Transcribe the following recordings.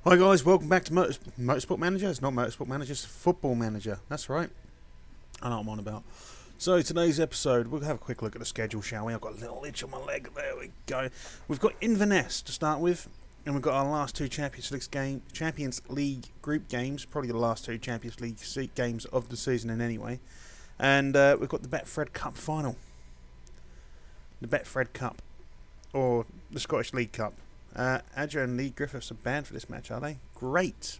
Hi guys, welcome back to Motorsport Manager. It's not Motorsport Manager, it's Football Manager. That's right. I know what I'm on about. So today's episode, we'll have a quick look at the schedule, shall we? I've got a little itch on my leg. There we go. We've got Inverness to start with, and we've got our last two Champions League group games, probably the last two Champions League games of the season in any way. And we've got the Betfred Cup Final. The Betfred Cup, or the Scottish League Cup. Adjo and Lee Griffiths are banned for this match, are they? Great.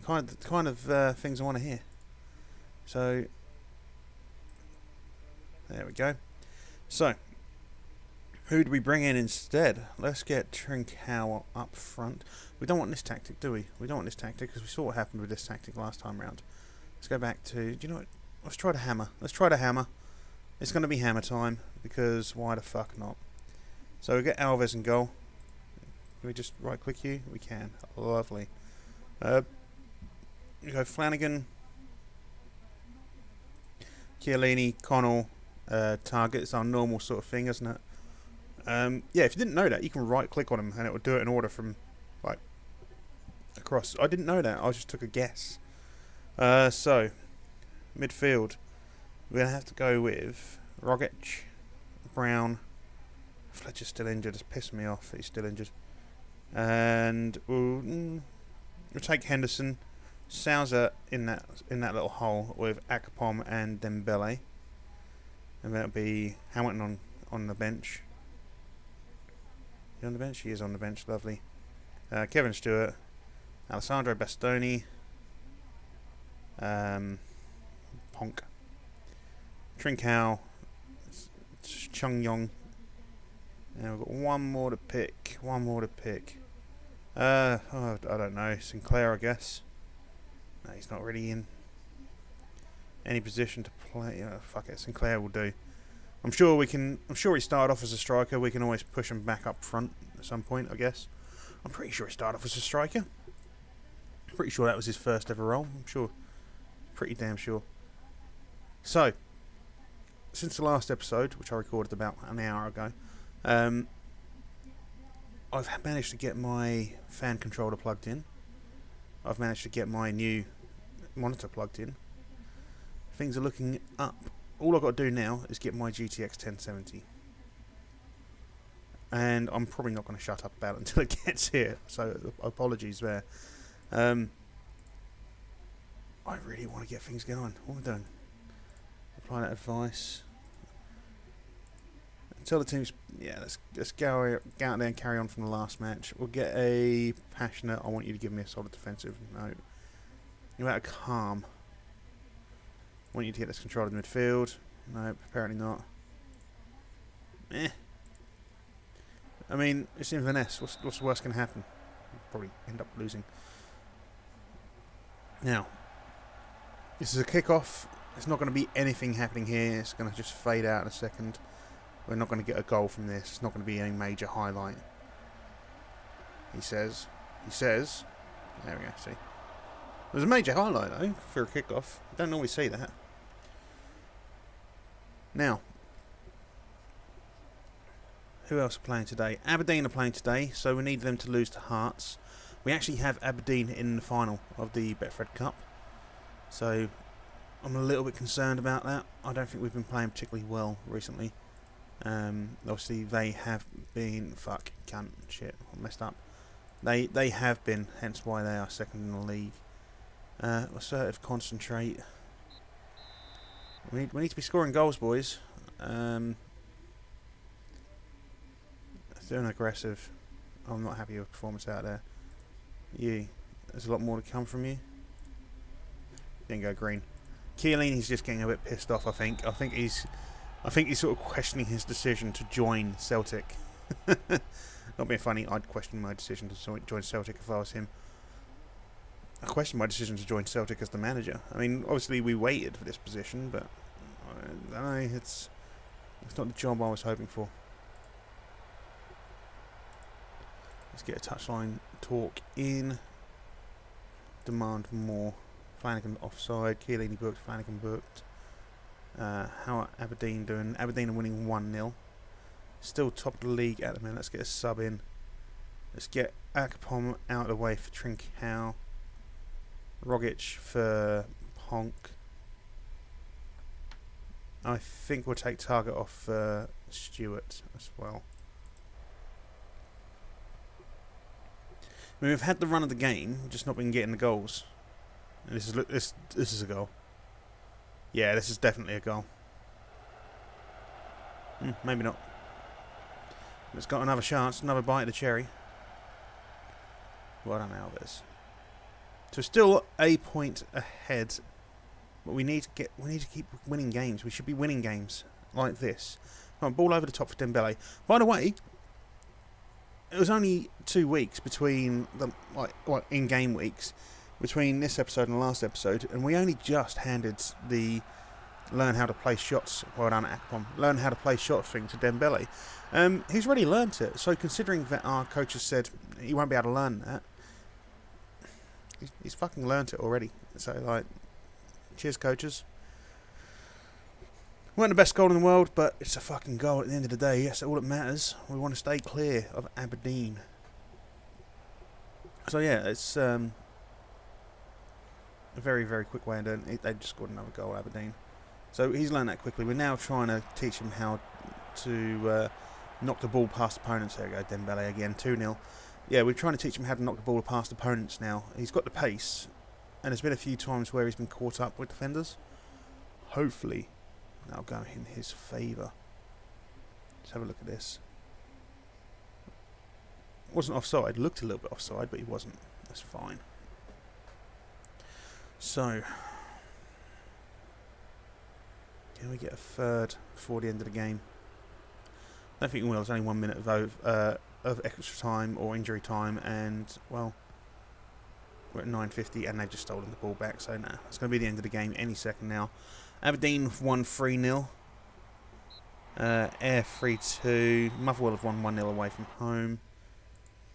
The kind of things I want to hear. So, there we go. So, who do we bring in instead? Let's get Trincao up front. We don't want this tactic, do we? We don't want this tactic because we saw what happened with this tactic last time round. Let's go back to, do you know what? Let's try the hammer. Let's try the hammer. It's going to be hammer time because why the fuck not? So we get Alves in goal. Can we just right click you? We can. Lovely. We go Flanagan, Chiellini, Connell, target. It's our normal sort of thing, isn't it? Yeah, if you didn't know that, you can right click on them and it will do it in order from like across. I didn't know that. I just took a guess. So midfield, we're gonna have to go with Rogic, Brown. Fletcher's still injured. It's pissing me off that he's still injured. And we'll take Henderson, Sousa in that little hole with Akpom and Dembele, and that'll be Hamilton on the bench. He on the bench? He is on the bench. Lovely. Kevin Stewart, Alessandro Bastoni, Ponk, Trincao, Chung Yong. And we've got one more to pick. I don't know. Sinclair, I guess. No, he's not really in any position to play. Fuck it. Sinclair will do. I'm sure he started off as a striker. We can always push him back up front at some point, I guess. I'm pretty sure he started off as a striker. Pretty sure that was his first ever role. I'm sure. Pretty damn sure. So, since the last episode, which I recorded about an hour ago, I've managed to get my fan controller plugged in. I've managed to get my new monitor plugged in. Things are looking up. All I've got to do now is get my GTX 1070. And I'm probably not going to shut up about it until it gets here. So apologies there. I really want to get things going. What am I doing? Apply that advice. Tell the teams, yeah, let's go out there and carry on from the last match. We'll get a passionate, I want you to give me a solid defensive. No. You're out of calm. I want you to get this control of the midfield. No, apparently not. I mean, it's Inverness. What's the worst can happen? We'll probably end up losing. Now, this is a kickoff. There's not going to be anything happening here. It's going to just fade out in a second. We're not going to get a goal from this. It's not going to be any major highlight. He says. There we go, see. There's a major highlight, though, for a kickoff. Don't always see that. Now, who else are playing today? Aberdeen are playing today, so we need them to lose to Hearts. We actually have Aberdeen in the final of the Betfred Cup. So, I'm a little bit concerned about that. I don't think we've been playing particularly well recently. Obviously they have been messed up. They have been, hence why they are second in the league. Assertive, concentrate. We need to be scoring goals, boys. Doing aggressive. I'm not happy with performance out there. There's a lot more to come from you. Didn't go green. Chiellini's just getting a bit pissed off. I think he's sort of questioning his decision to join Celtic. Not being funny, I'd question my decision to join Celtic if I was him. I question my decision to join Celtic as the manager. I mean, obviously we waited for this position, but I don't know, it's not the job I was hoping for. Let's get a touchline talk in. Demand more. Flanagan offside. Chiellini booked. Flanagan booked. How are Aberdeen doing? Aberdeen are winning 1-0. Still top of the league at the minute. Let's get a sub in. Let's get Akpom out of the way for Trincao. Rogic for Ponk. I think we'll take target off Stewart as well. I mean, we've had the run of the game, just not been getting the goals. And this is a goal. Yeah, this is definitely a goal. Maybe not. It's got another chance, another bite of the cherry. Well done, Alves. So still a point ahead, but we need to keep winning games. We should be winning games like this. Come on, ball over the top for Dembele. By the way, it was only 2 weeks between the in-game weeks between this episode and the last episode, and we only just handed the learn how to play shots. Well done, Akpom. Learn how to play shot thing to Dembele. He's already learnt it. So considering that our coach has said he won't be able to learn that, he's fucking learnt it already. So like, cheers, coaches. Weren't the best goal in the world, but it's a fucking goal at the end of the day. Yes, all that matters. We want to stay clear of Aberdeen. So yeah, it's a very, very quick way of doing it. They just scored another goal, Aberdeen. So he's learned that quickly. We're now trying to teach him how to knock the ball past opponents. There we go, Dembele again, 2-0. Yeah, we're trying to teach him how to knock the ball past opponents now. He's got the pace, and there's been a few times where he's been caught up with defenders. Hopefully, that'll go in his favour. Let's have a look at this. Wasn't offside. Looked a little bit offside, but he wasn't. That's fine. So, can we get a third before the end of the game? I don't think we will. There's only 1 minute of extra time or injury time, and well, we're at 9:50, and they've just stolen the ball back. So nah, it's going to be the end of the game any second now. Aberdeen have won 3-0. Ayr 3-2. Motherwell have won 1-0 away from home.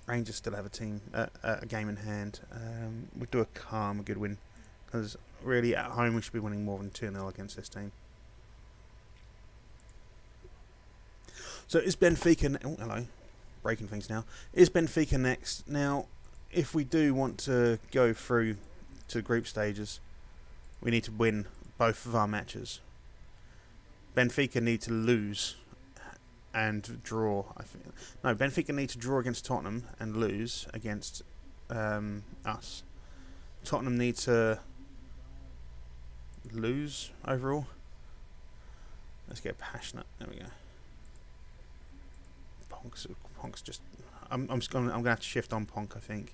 Rangers still have a game in hand. We'll do a good win, because really at home we should be winning more than 2-0 against this team. So is Benfica... Oh, hello. Breaking things now. Is Benfica next? Now, if we do want to go through to group stages, we need to win both of our matches. Benfica need to lose and draw. I think. No, Benfica need to draw against Tottenham and lose against us. Tottenham need to lose overall. Let's get passionate. There we go. Ponk's just. I'm gonna have to shift on Ponk. I think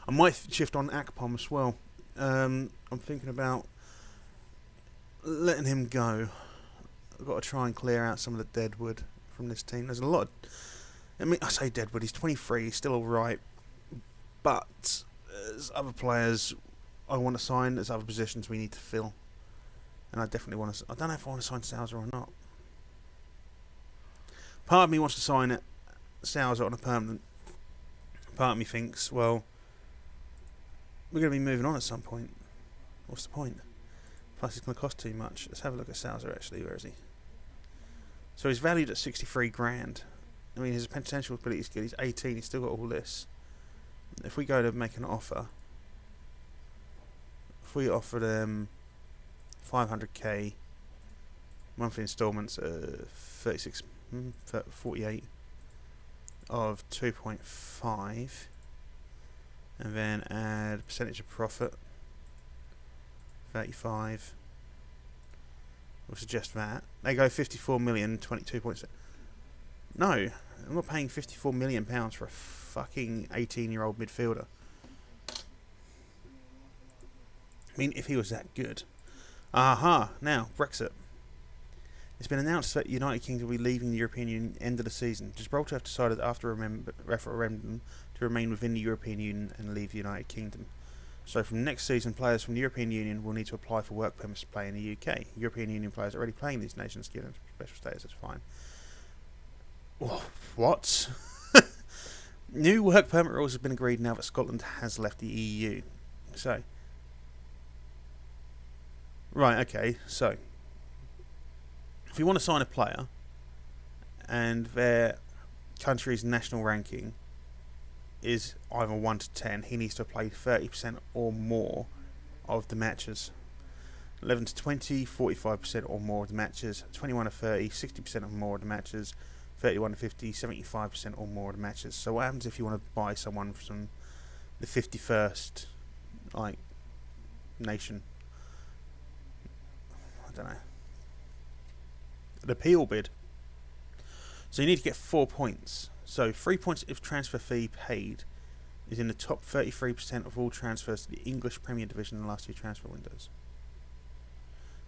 I might shift on Akpom as well. I'm thinking about letting him go. I've got to try and clear out some of the deadwood from this team. There's a lot. I say deadwood. He's 23. He's still all right, but there's other players I want to sign. There's other positions we need to fill, and I definitely want to. I don't know if I want to sign Sousa or not. Part of me wants to sign it. Sousa on a permanent. Part of me thinks, well, we're going to be moving on at some point. What's the point? Plus, it's going to cost too much. Let's have a look at Sousa actually. Where is he? So he's valued at 63 grand. I mean, his potential ability is good. He's 18. He's still got all this. If we go to make an offer, if we offer them 500k monthly instalments, 48 of 2.5, and then add percentage of profit 35. We'll suggest that they go 54 million, 22.6. No, I'm not paying 54 million pounds for a fucking 18-year-old midfielder. I mean, if he was that good. Aha! Now Brexit. It's been announced that United Kingdom will be leaving the European Union end of the season. Gibraltar have decided after a referendum to remain within the European Union and leave the United Kingdom. So from next season, players from the European Union will need to apply for work permits to play in the UK. European Union players are already playing these nations, given special status, that's fine. Oh, what? New work permit rules have been agreed now that Scotland has left the EU. So, right, okay, so if you want to sign a player and their country's national ranking is either 1 to 10. He needs to have played 30% or more of the matches. 11 to 20, 45% or more of the matches. 21 to 30, 60% or more of the matches. 31 to 50, 75% or more of the matches. So what happens if you want to buy someone from the 51st, like, nation? I don't know. The appeal bid. So you need to get 4 points. So 3 points if transfer fee paid is in the top 33% of all transfers to the English Premier Division in the last 2 transfer windows.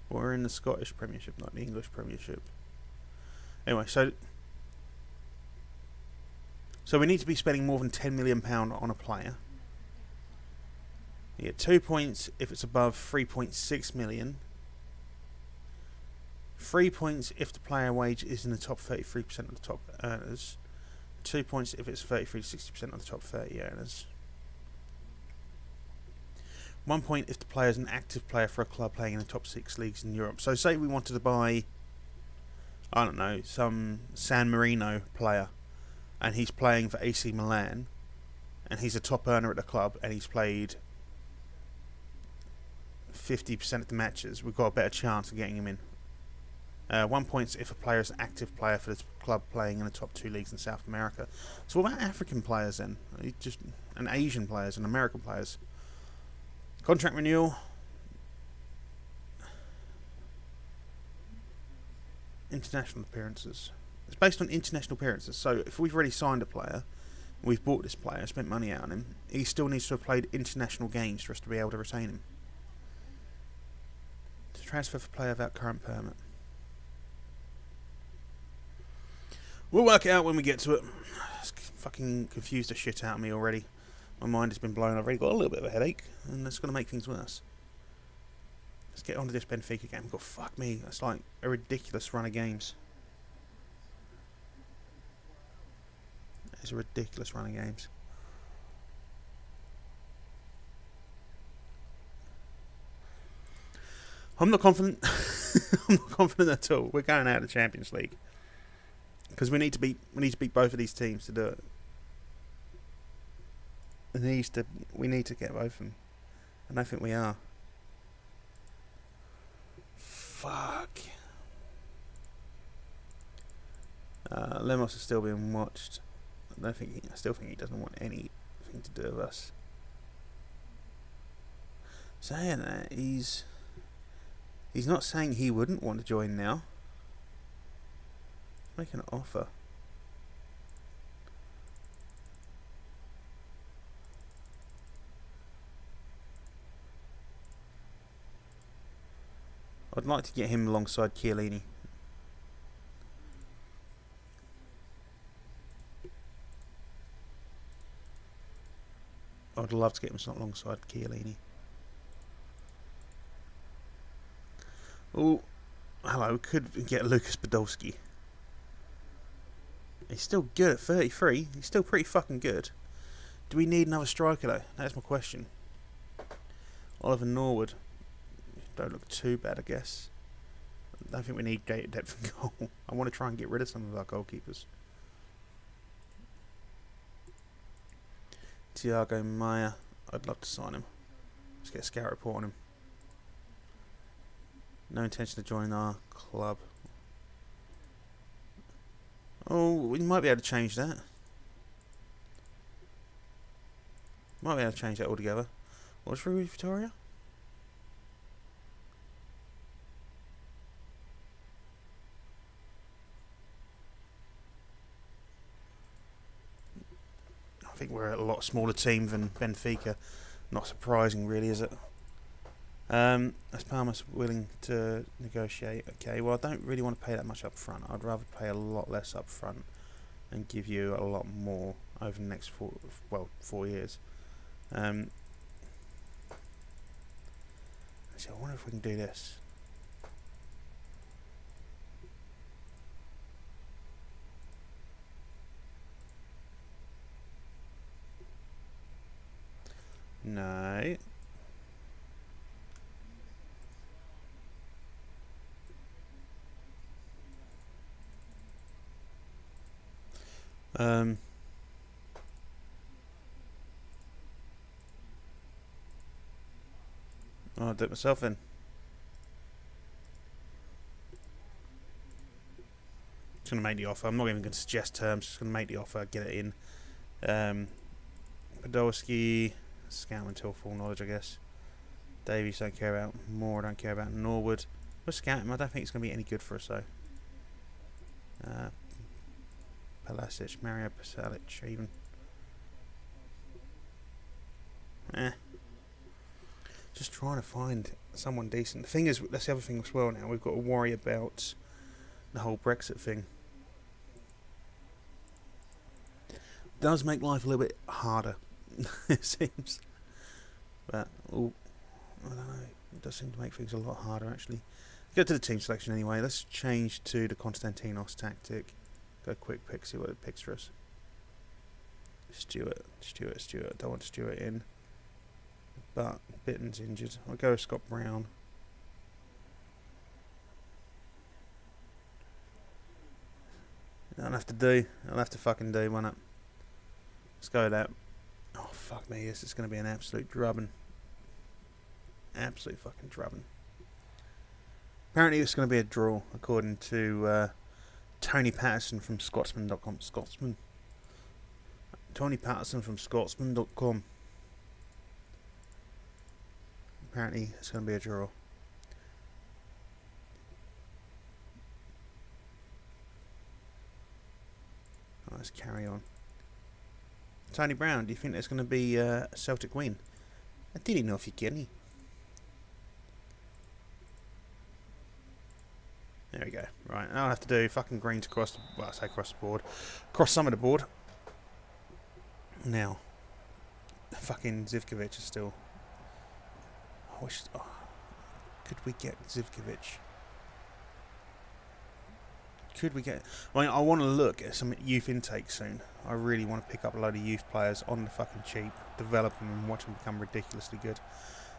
We're in the Scottish Premiership, not the English Premiership. Anyway, so we need to be spending more than £10 million on a player. You get 2 points if it's above 3.6 million. 3 points if the player wage is in the top 33% of the top earners. 2 points if it's 33 to 60% of the top 30 earners. 1 point if the player is an active player for a club playing in the top 6 leagues in Europe. So say we wanted to buy, I don't know, some San Marino player, and he's playing for AC Milan, and he's a top earner at the club, and he's played 50% of the matches. We've got a better chance of getting him in. 1 point if a player is an active player for this club playing in the top 2 leagues in South America. So what about African players then? And Asian players and American players? Contract renewal. International appearances. It's based on international appearances. So if we've already signed a player, we've bought this player, spent money out on him, he still needs to have played international games for us to be able to retain him. To transfer for player without current permit. We'll work it out when we get to it. It's fucking confused the shit out of me already. My mind has been blown. I've already got a little bit of a headache, and that's going to make things worse. Let's get on to this Benfica game. God, fuck me. That's like a ridiculous run of games. It's a ridiculous run of games. I'm not confident. I'm not confident at all. We're going out of the Champions League because we need to beat both of these teams to do it. We need to get both of them. And I think we are. Fuck. Lemos is still being watched. I still think he doesn't want anything to do with us. Saying that, he's not saying he wouldn't want to join now. He's making an offer. I'd like to get him alongside Chiellini. I'd love to get him alongside Chiellini. Oh, hello. Could get Lucas Podolski. He's still good at 33. He's still pretty fucking good. Do we need another striker though? That's my question. Oliver Norwood. Don't look too bad, I guess. I don't think we need great depth in goal. I want to try and get rid of some of our goalkeepers. Thiago Maia. I'd love to sign him. Let's get a scout report on him. No intention to join our club. Oh, we might be able to change that. Might be able to change that altogether. What's Rui Vitória? I think we're a lot smaller team than Benfica. Not surprising, really, is it? As Palmer's willing to negotiate. Okay, well, I don't really want to pay that much up front. I'd rather pay a lot less up front and give you a lot more over the next 4 years. Actually, I wonder if we can do this. No. I'll do it myself then. Just going to make the offer. I'm not even going to suggest terms. Just going to make the offer, get it in. Podolski, scout until full knowledge, I guess. Davies don't care about. Moore I don't care about. Norwood. We'll scout him. I don't think it's going to be any good for us though. Palasic, Mario Pasalic, even. Just trying to find someone decent. The thing is, that's the other thing as well now. We've got to worry about the whole Brexit thing. Does make life a little bit harder, it seems. But, I don't know. It does seem to make things a lot harder, actually. Go to the team selection anyway. Let's change to the Konstantinos tactic. Go quick pick, see what it picks for us. Stewart. Don't want Stewart in. But Bitten's injured. I'll go with Scott Brown. I'll have to fucking do, won't it? Let's go with that. Oh, fuck me. This is going to be an absolute drubbing. Absolute fucking drubbing. Apparently it's going to be a draw, according to Tony Patterson from Scotsman.com. Scotsman. Tony Patterson from Scotsman.com. Apparently it's going to be a draw. Oh, let's carry on. Tony Brown, do you think there's going to be a Celtic win? I didn't know if you're kidding. There we go. Right, now I'll have to do fucking greens across the, well, I say across the board. Across some of the board. Now. Fucking Zivkovic is still... could we get Zivkovic? Could we get... I mean, I want to look at some youth intake soon. I really want to pick up a load of youth players on the fucking cheap. Develop them and watch them become ridiculously good.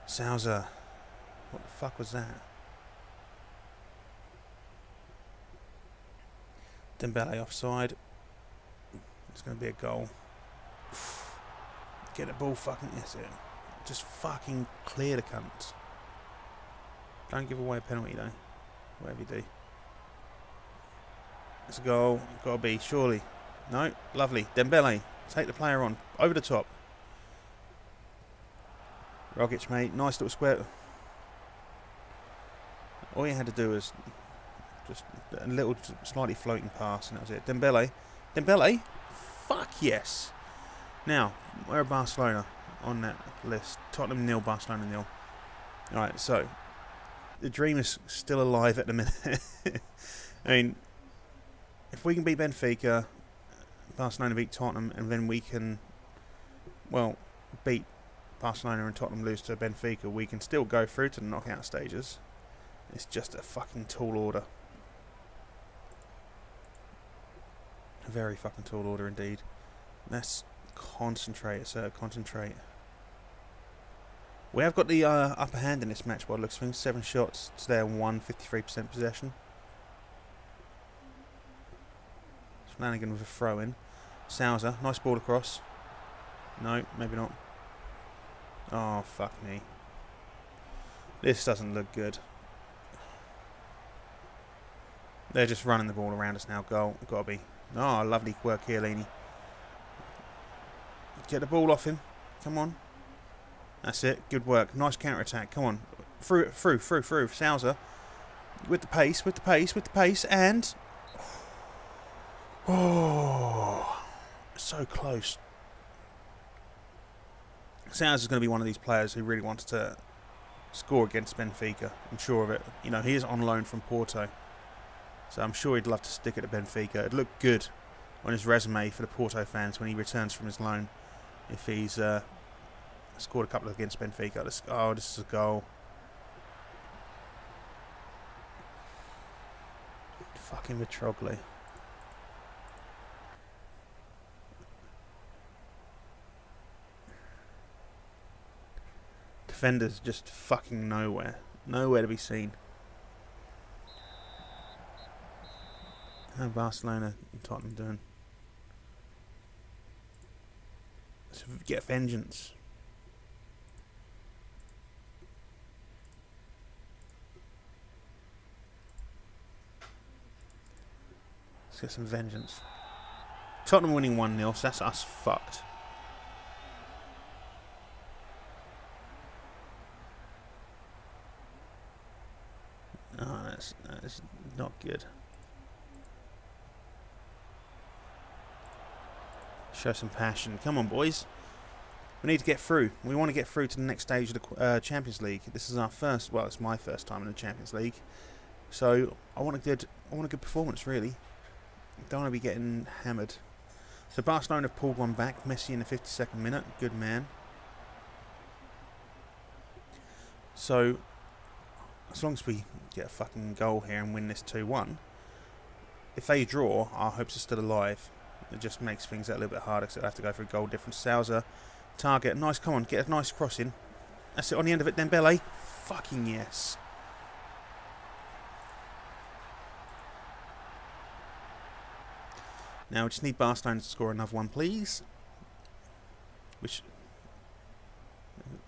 Sousa. What the fuck was that? Dembele offside. It's going to be a goal. Get the ball fucking... That's it. Just fucking clear the cunts. Don't give away a penalty though. Whatever you do. It's a goal. Gotta be, surely. No? Lovely. Dembele. Take the player on. Over the top. Rogic, mate. Nice little square. All you had to do was just a little slightly floating pass and that was it. Dembele. Dembele? Fuck yes. Now, where are Barcelona on that list? Tottenham 0, Barcelona 0. Alright, so the dream is still alive at the minute. I mean, if we can beat Benfica, Barcelona beat Tottenham, and then we can, well, beat Barcelona and Tottenham lose to Benfica, we can still go through to the knockout stages. It's just a fucking tall order. A very fucking tall order indeed. Let's concentrate, sir, concentrate. We have got the upper hand in this match by the looks of things. 7 shots today and 53% possession. Flanagan with a throw in. Sousa, nice ball across. No, maybe not. Oh, fuck me. This doesn't look good. They're just running the ball around us now. Goal, gotta be. Oh, lovely work here, Leany. Get the ball off him. Come on. That's it. Good work. Nice counter-attack. Come on. Through. Sousa. With the pace, and... Oh, so close. Sousa's going to be one of these players who really wants to score against Benfica. I'm sure of it. You know, he is on loan from Porto. So I'm sure he'd love to stick it at Benfica. It'd look good on his resume for the Porto fans when he returns from his loan. If he's scored a couple against Benfica. This is a goal. Fucking Mitroglou. Defenders just fucking nowhere. Nowhere to be seen. How Barcelona and Tottenham doing? Let's get vengeance. get some vengeance. Tottenham winning 1-0, so that's us fucked. Oh, that's not good. Show some passion. Come on, boys. We need to get through. We want to get through to the next stage of the Champions League. This is our first. Well, it's my first time in the Champions League, so I want a good performance. Really, don't want to be getting hammered. So Barcelona have pulled one back. Messi in the 52nd minute. Good man. So as long as we get a fucking goal here and win this 2-1, if they draw, our hopes are still alive. It just makes things a little bit harder because they'll have to go for a goal difference. Sousa, target, nice, come on, get a nice cross in. That's it on the end of it, Dembele. Fucking yes. Now we just need Barcelona to score another one, please. Which,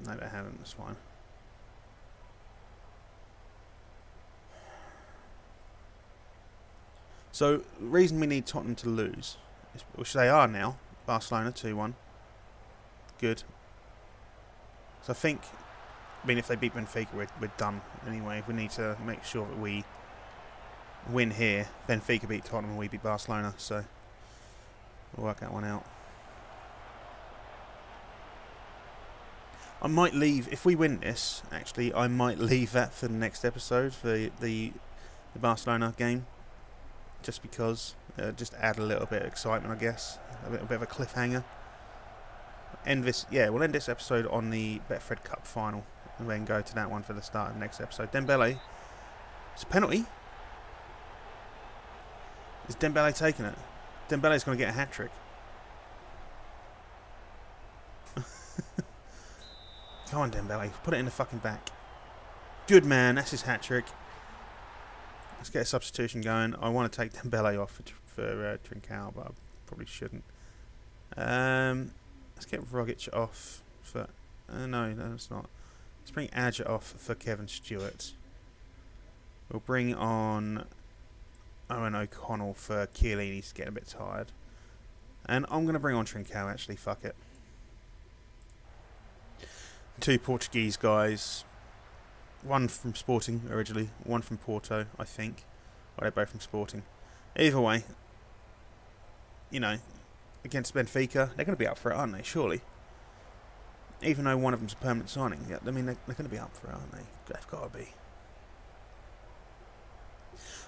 no, they haven't, that's fine. So, the reason we need Tottenham to lose, which they are now, Barcelona 2-1. Good. So I think, if they beat Benfica, we're done anyway. We need to make sure that we win here. Benfica beat Tottenham and we beat Barcelona, so we'll work that one out. I might leave, if we win this, actually, I might leave that for the next episode, for the Barcelona game. Just because, just add a little bit of excitement, I guess. A bit of a cliffhanger. We'll end this episode on the Betfred Cup Final. And then go to that one for the start of the next episode. Dembele. It's a penalty. Is Dembele taking it? Dembele's going to get a hat-trick. Come on, Dembele. Put it in the fucking back. Good man. That's his hat-trick. Let's get a substitution going. I want to take Dembele off for Trincao, but I probably shouldn't. Let's get Rogic off for... no, it's not. Let's bring Adja off for Kevin Stewart. We'll bring on Owen O'Connell for Chiellini. He's getting a bit tired. And I'm going to bring on Trincao, actually. Fuck it. 2 Portuguese guys. One from Sporting originally, one from Porto, I think. Well, they're both from Sporting. Either way, against Benfica, they're going to be up for it, aren't they? Surely. Even though one of them's a permanent signing. Yeah, they're going to be up for it, aren't they? They've got to be.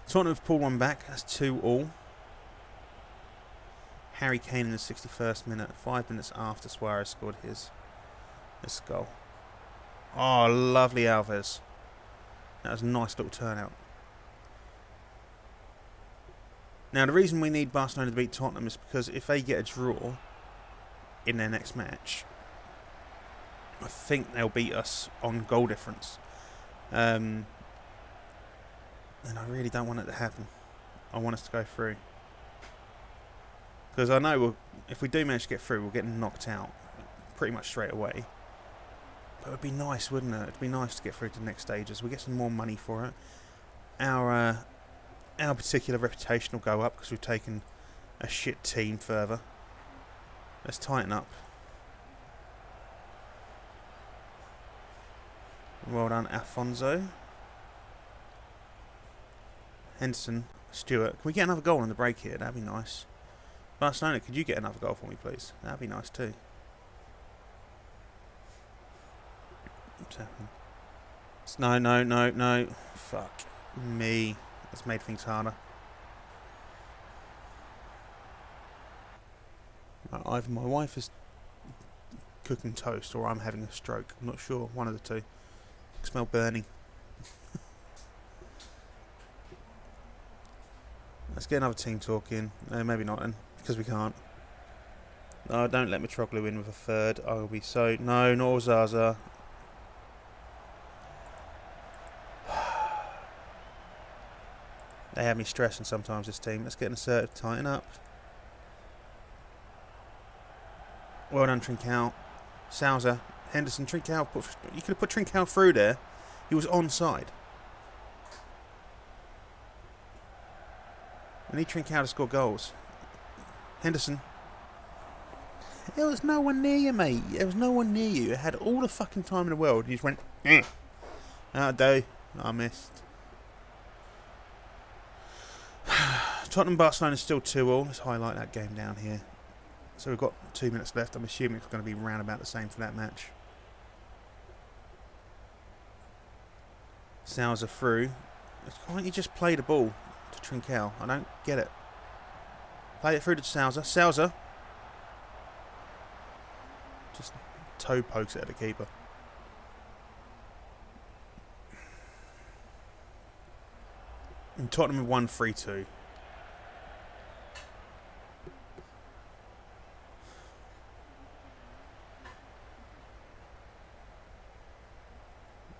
Tottenham have pulled one back. That's 2-2. Harry Kane in the 61st minute, 5 minutes after Suarez scored his goal. Oh, lovely Alves. That was a nice little turnout. Now, the reason we need Barcelona to beat Tottenham is because if they get a draw in their next match, I think they'll beat us on goal difference. And I really don't want it to happen. I want us to go through. Because I know if we do manage to get through, we'll get knocked out pretty much straight away. But it would be nice, wouldn't it? It'd be nice to get through to the next stages. We get some more money for it. Our particular reputation will go up because we've taken a shit team further. Let's tighten up. Well done, Afonso. Henderson, Stewart. Can we get another goal on the break here? That'd be nice. Barcelona, could you get another goal for me, please? That'd be nice too. What's happening? No. Fuck me. That's made things harder. Either my wife is cooking toast or I'm having a stroke. I'm not sure. One of the two. I smell burning. Let's get another team talk in. No, maybe not then, because we can't. No, don't let Mitroglou in with a third. I will be so... No, not Zaza. They have me stressing sometimes, this team. Let's get an assertive, tighten up. Well done, Trincao. Sousa. Henderson, Trincao. You could have put Trincao through there. He was onside. We need Trincao to score goals. Henderson. There was no one near you, mate. There was no one near you. It had all the fucking time in the world. And you just went, That'll do. I missed. Tottenham Barcelona is still 2-2. Let's highlight that game down here. So we've got 2 minutes left. I'm assuming it's going to be round about the same for that match. Sousa through. Why don't you just play the ball to Trincao? I don't get it. Play it through to Sousa. Sousa. Just toe pokes it at the keeper. And Tottenham have won 3-2.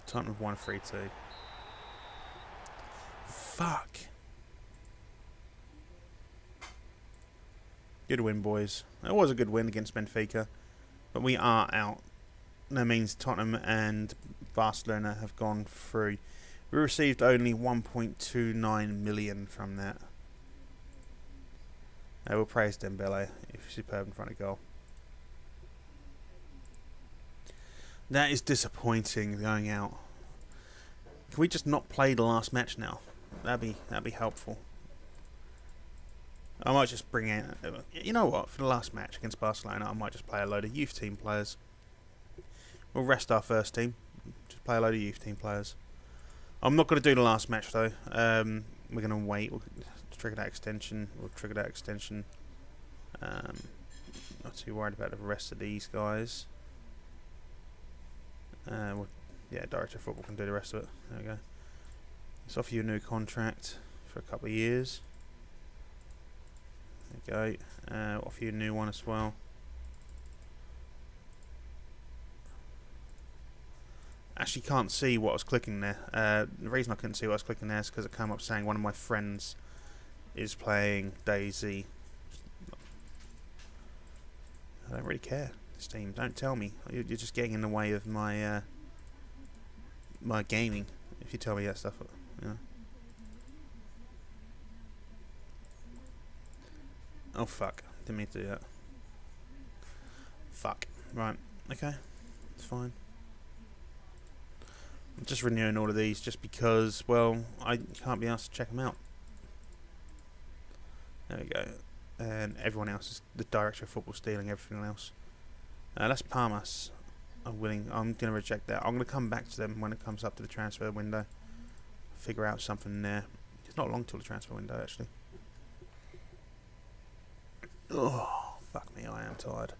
Tottenham have won 3-2. Fuck. Good win, boys. That was a good win against Benfica. But we are out. That means Tottenham and Barcelona have gone through. We received only 1.29 million from that. I will praise Dembele. He's superb in front of goal. That is disappointing going out. Can we just not play the last match now? That'd be helpful. I might just bring in... You know what? For the last match against Barcelona, I might just play a load of youth team players. We'll rest our first team. Just play a load of youth team players. I'm not going to do the last match, though. We're going to wait. We'll trigger that extension. Not too worried about the rest of these guys. Yeah, Director of Football can do the rest of it. There we go. Let's offer you a new contract for a couple of years. There you go. Offer you a new one as well. Actually can't see what I was clicking there. The reason I couldn't see what I was clicking there is because it came up saying one of my friends is playing DayZ. I don't really care, Steam. Don't tell me. You're just getting in the way of my my gaming if you tell me that stuff. You know? Oh fuck. Didn't mean to do that. Fuck. Right. Okay. It's fine. I'm just renewing all of these just because, well, I can't be asked to check them out. There we go. And everyone else is the Director of Football stealing everything else. That's Parmas. I'm going to reject that. I'm going to come back to them when it comes up to the transfer window. Figure out something there. It's not long till the transfer window, actually. Oh, fuck me, I am tired.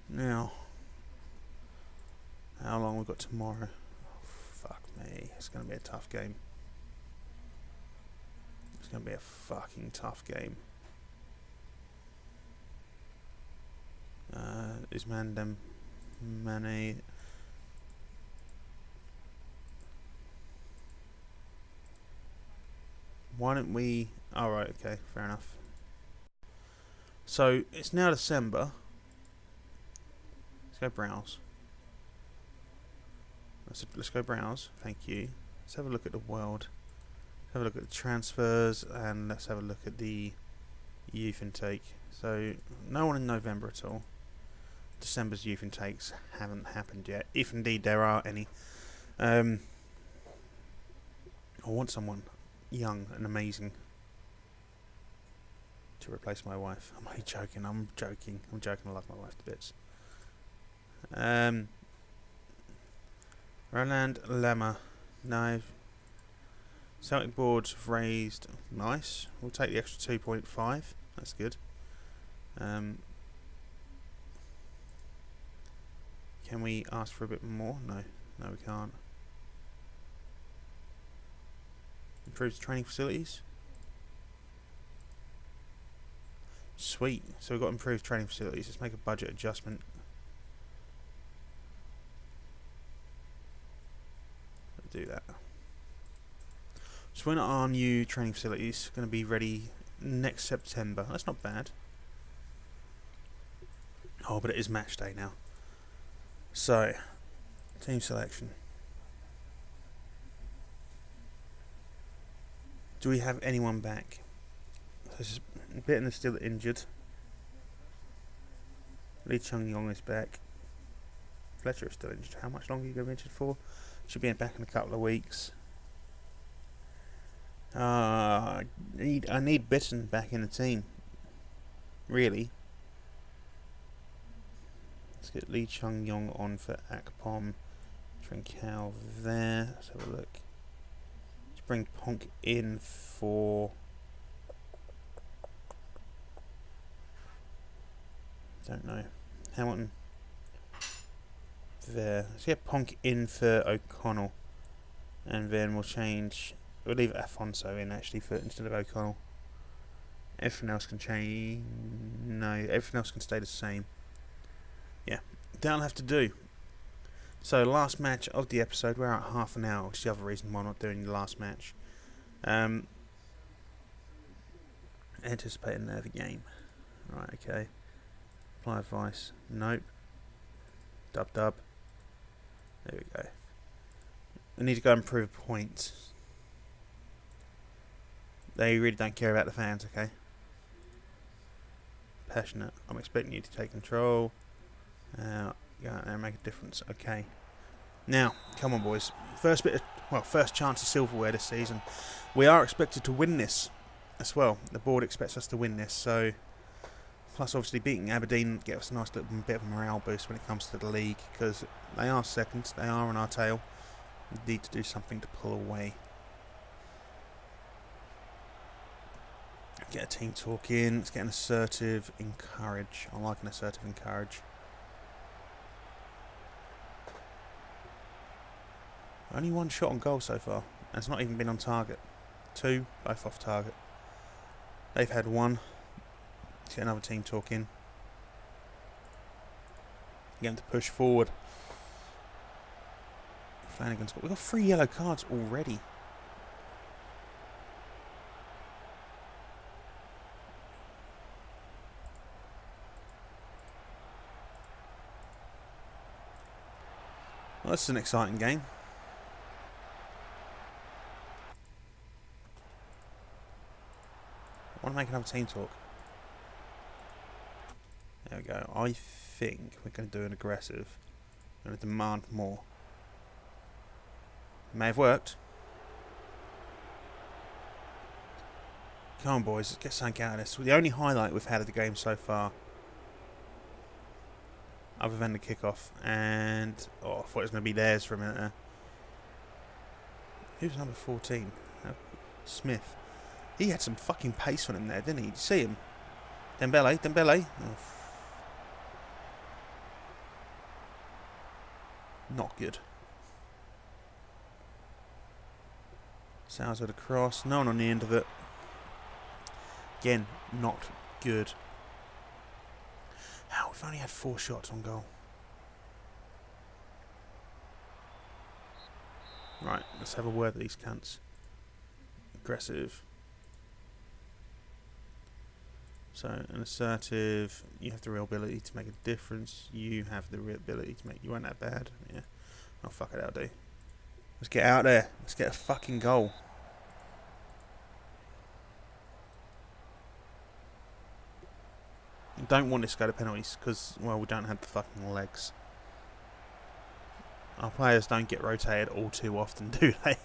Now, how long we've got tomorrow? Oh, fuck me. It's going to be a tough game. It's going to be a fucking tough game. Is Mandem Mane? Why don't we... Alright, okay, fair enough. So, it's now December. Let's go browse. Let's go browse, thank you. Let's have a look at the world. Have a look at the transfers, and let's have a look at the youth intake. So, no one in November at all. December's youth intakes haven't happened yet, if indeed there are any. I want someone young and amazing to replace my wife. I'm only joking. I'm joking. I love my wife to bits. Roland Lemma. No. Celtic boards have raised. Nice. We'll take the extra 2.5. That's good. Can we ask for a bit more? No. No, we can't. Improves training facilities. Sweet. So we've got improved training facilities. Let's make a budget adjustment. Let's do that. So when our new training facilities going to be ready next September. That's not bad. Oh, but it is match day now. So, team selection. Do we have anyone back? Bitten is still injured. Lee Chung-yong is back. Fletcher is still injured. How much longer are you going to be injured for? Should be back in a couple of weeks. I need Bitten back in the team. Really. Let's get Lee Chung-yong on for Akpom. Trincao there. Let's have a look. Let's bring Ponk in for... Don't know. Hamilton. There. Let's get Ponk in for O'Connell. And then we'll change... We'll leave Afonso in actually for instead of O'Connell. Everything else can change... No, everything else can stay the same. Yeah. That'll have to do. So, last match of the episode. We're at half an hour, which is the other reason why I'm not doing the last match. Anticipating the game. Right, okay. Apply advice. Nope. Dub. There we go. I need to go and prove a point. They really don't care about the fans, okay? Passionate. I'm expecting you to take control. Go out there and make a difference. Okay. Now, come on, boys. First chance of silverware this season. We are expected to win this as well. The board expects us to win this, so... Plus, obviously, beating Aberdeen gives us a nice little bit of a morale boost when it comes to the league, because they are second, they are on our tail. We need to do something to pull away. Get a team talk in. Let's get an assertive encourage. I like an assertive encourage. Only one shot on goal so far, and it's not even been on target. 2, both off target. They've had 1. Let's get another team talk in. Get them to push forward. Flanagan's got... We've got 3 yellow cards already. Well, this is an exciting game. I want to make another team talk. There we go. I think we're going to do an aggressive. We're going to demand more. May have worked. Come on, boys. Let's get something out of this. The only highlight we've had of the game so far, other than the kickoff, and... Oh, I thought it was going to be theirs for a minute there. Who's number 14? Smith. He had some fucking pace on him there, didn't he? Did you see him? Dembele. Oh. Not good. Sounds at a cross. No one on the end of it. Again, not good. How? We've only had 4 shots on goal. Right, let's have a word with these cunts. Aggressive. So, an assertive, you have the real ability to make a difference. You have the real ability to make... You weren't that bad. Yeah. Oh, fuck it, I'll do. Let's get out there. Let's get a fucking goal. You don't want this to go to penalties because, well, we don't have the fucking legs. Our players don't get rotated all too often, do they?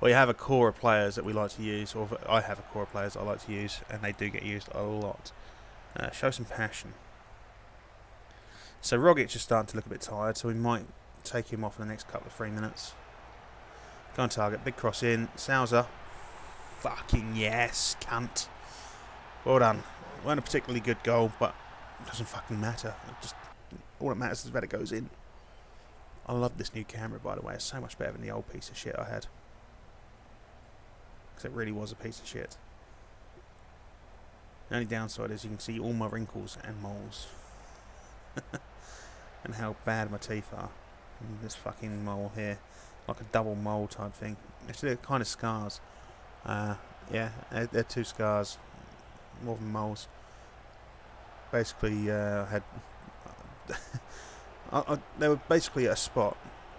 Well, you have a core of players that we like to use, or I have a core of players I like to use, and they do get used a lot. Show some passion. So Rogic is starting to look a bit tired, so we might take him off in the next couple of 3 minutes. Go on target, big cross in. Sousa. Fucking yes, cunt. Well done. Weren't a particularly good goal, but it doesn't fucking matter. All that matters is that it goes in. I love this new camera, by the way. It's so much better than the old piece of shit I had. Because it really was a piece of shit. The only downside is you can see all my wrinkles and moles. And how bad my teeth are. And this fucking mole here. Like a double mole type thing. Actually, they're kind of scars. Yeah, they're 2 scars. More than moles. Basically, I had... they were basically at a spot.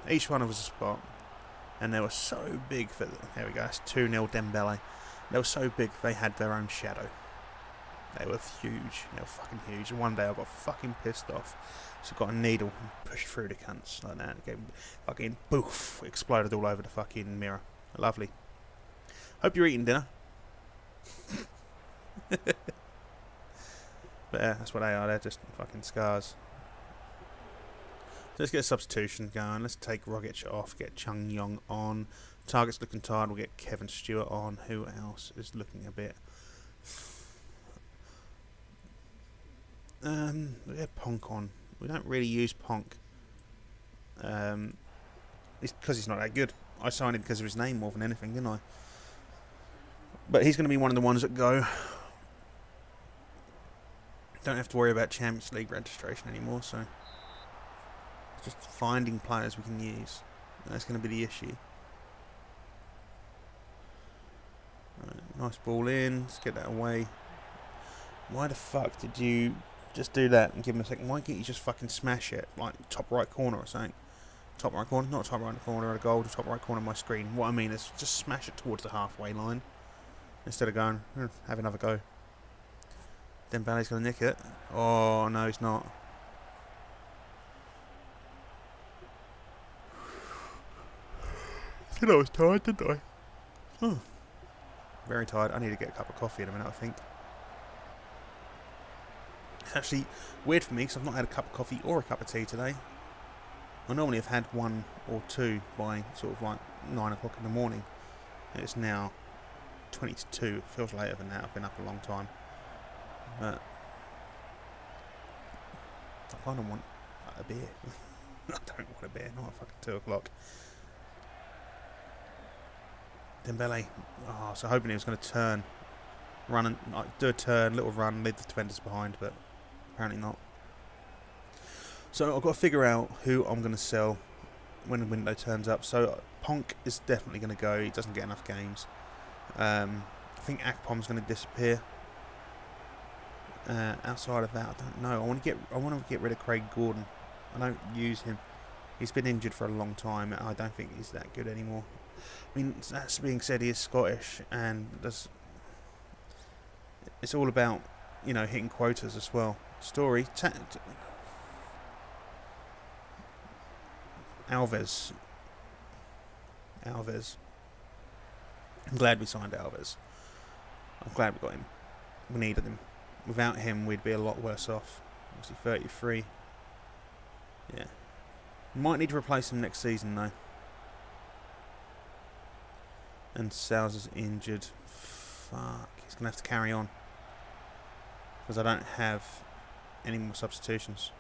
Each one was a spot. And they were so big for... There we go. It's 2-0 Dembele. They were so big, they had their own shadow. They were huge. They were fucking huge. And one day I got fucking pissed off. So I got a needle and pushed through the cunts like that. It fucking boof, exploded all over the fucking mirror. Lovely. Hope you're eating dinner. But yeah, that's what they are. They're just fucking scars. So let's get a substitution going. Let's take Rogic off. Get Chung Yong on. Target's looking tired. We'll get Kevin Stewart on. Who else is looking a bit... we had Ponk on. We don't really use Ponk. It's because he's not that good. I signed him because of his name more than anything, didn't I? But he's going to be one of the ones that go. Don't have to worry about Champions League registration anymore, so just finding players we can use. That's going to be the issue. Right, nice ball in. Let's get that away. Why the fuck did you just do that and give him a second? Why can't you just fucking smash it? Like top right corner or something. Top right corner? Not top right corner of the goal, the top right corner of my screen. What I mean is just smash it towards the halfway line. Instead of going, have another go. Dembele's going to nick it. Oh, no, he's not. I said I was tired, didn't I? Oh. Very tired. I need to get a cup of coffee in a minute, I think. It's actually weird for me because I've not had a cup of coffee or a cup of tea today. I normally have had one or two by sort of like 9 o'clock in the morning. It's now 20 to 2. It feels later than that. I've been up a long time. But I kind of want a beer. I don't want a beer. Not at fucking 2 o'clock. Dembele. Oh, so hoping he was going to turn. Run and do a turn, little run, leave the defenders behind, but apparently not. So I've got to figure out who I'm going to sell when the window turns up. So Ponk is definitely going to go. He doesn't get enough games. I think Akpom's going to disappear. Outside of that, I don't know. I want to get rid of Craig Gordon. I don't use him. He's been injured for a long time. I don't think he's that good anymore. I mean, that's being said, he is Scottish, and it's all about, you know, hitting quotas as well. Story. Alves. I'm glad we signed Alves. I'm glad we got him. We needed him. Without him, we'd be a lot worse off. Obviously, 33. Yeah. Might need to replace him next season, though. And Sal's injured. Fuck. He's going to have to carry on. Because I don't have any more substitutions.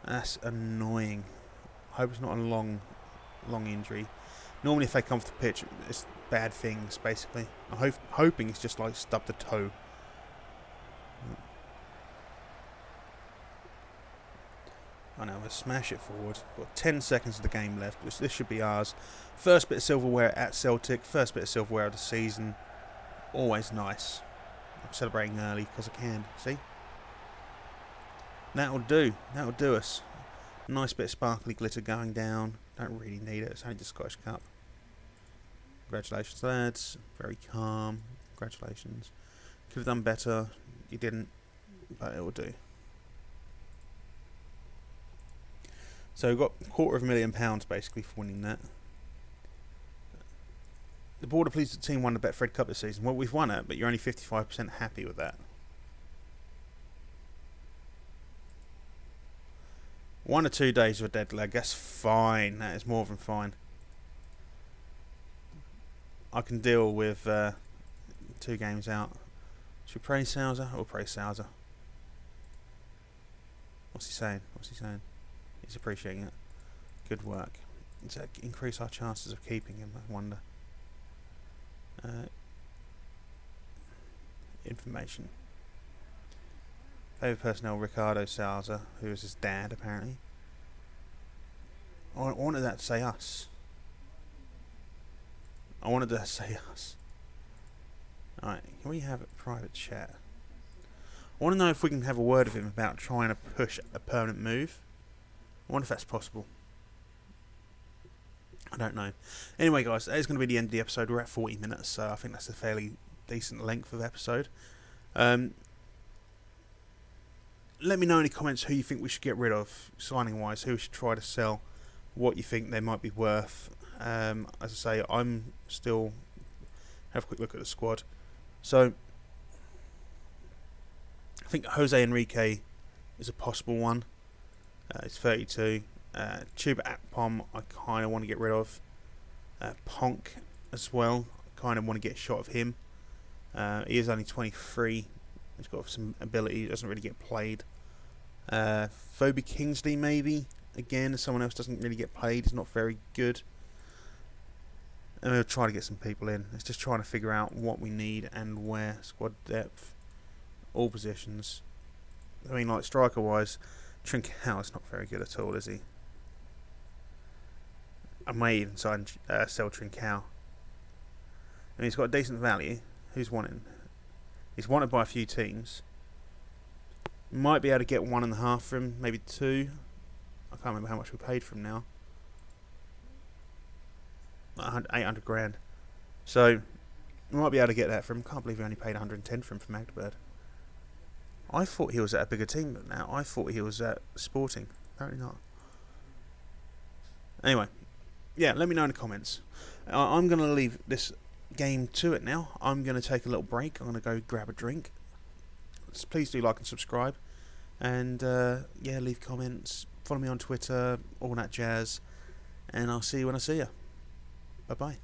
That's annoying. I hope it's not a long injury. Normally if they come off the pitch, it's bad things, basically. I'm hoping it's just like stubbed a toe. I know, we'll smash it forward. Got 10 seconds of the game left. This should be ours. First bit of silverware at Celtic. First bit of silverware of the season. Always nice. I'm celebrating early because I can. See? That'll do. That'll do us. Nice bit of sparkly glitter going down. Don't really need it. It's only the Scottish Cup. Congratulations, lads. Very calm. Congratulations. Could have done better. You didn't. But it will do. So we've got £250,000 basically for winning that. The Border Police team won the Betfred Cup this season. Well, we've won it, but you're only 55% happy with that. 1 or 2 days of a dead leg. That's fine. That is more than fine. I can deal with 2 games out. Should we praise Souser or praise Souser? What's he saying? He's appreciating it. Good work. Does that increase our chances of keeping him? I wonder. Information. Favourite personnel, Ricardo Salza, who is his dad, apparently. I wanted that to say us. Alright, can we have a private chat? I want to know if we can have a word with him about trying to push a permanent move. I wonder if that's possible. I don't know. Anyway, guys, that is going to be the end of the episode. We're at 40 minutes, so I think that's a fairly decent length of episode. Let me know in the comments who you think we should get rid of, signing-wise, who we should try to sell, what you think they might be worth. As I say, I'm still... Have a quick look at the squad. So, I think Jose Enrique is a possible one. He's 32. Tuba Akpom, I kind of want to get rid of. Ponk as well. I kind of want to get a shot of him. He is only 23. He's got some ability. He doesn't really get played. Phoebe Kingsley, maybe. Again, someone else doesn't really get played. He's not very good. And we'll try to get some people in. It's just trying to figure out what we need and where. Squad depth. All positions. I mean, like, striker-wise, Trincao is not very good at all, is he? I may even sell Trincao. I mean, he's got a decent value. Who's wanting? He's wanted by a few teams. Might be able to get 1.5 for him, maybe 2. I can't remember how much we paid for him now. 800 grand. So, we might be able to get that for him. Can't believe we only paid 110 for him from Magdeburg. I thought he was at a bigger team, but now I thought he was at Sporting. Apparently not. Anyway, yeah, let me know in the comments. I'm going to leave this game to it now. I'm going to take a little break. I'm going to go grab a drink. So please do like and subscribe. And, yeah, leave comments. Follow me on Twitter, all that jazz. And I'll see you when I see you. Bye-bye.